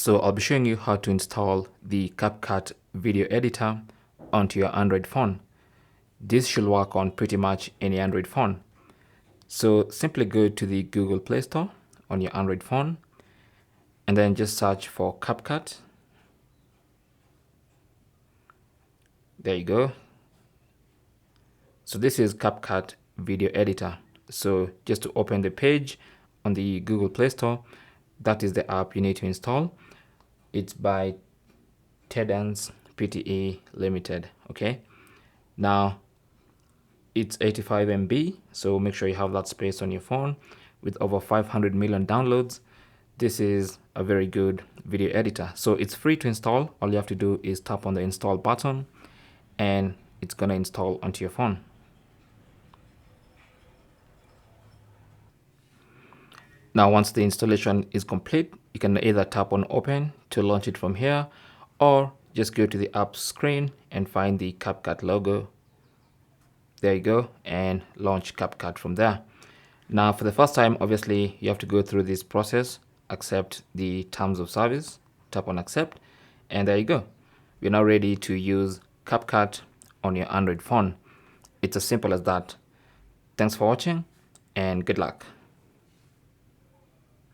So I'll be showing you how to install the CapCut video editor onto your Android phone. This should work on pretty much any Android phone. So simply go to the Google Play Store on your Android phone and then just search for CapCut. There you go. So this is CapCut video editor. So just to open the page on the Google Play Store, that is the app you need to install. It's by Tedance Pte Limited. Okay, now it's 85 MB, so make sure you have that space on your phone. With over 500 million downloads, this is a very good video editor. So it's free to install. All you have to do is tap on the install button and it's gonna install onto your phone. Now once the installation is complete, you can either tap on open to launch it from here, or just go to the app screen and find the CapCut logo. There you go, and launch CapCut from there. Now for the first time, obviously you have to go through this process, accept the terms of service, tap on accept, and there you go. You're now ready to use CapCut on your Android phone. It's as simple as that. Thanks for watching and good luck.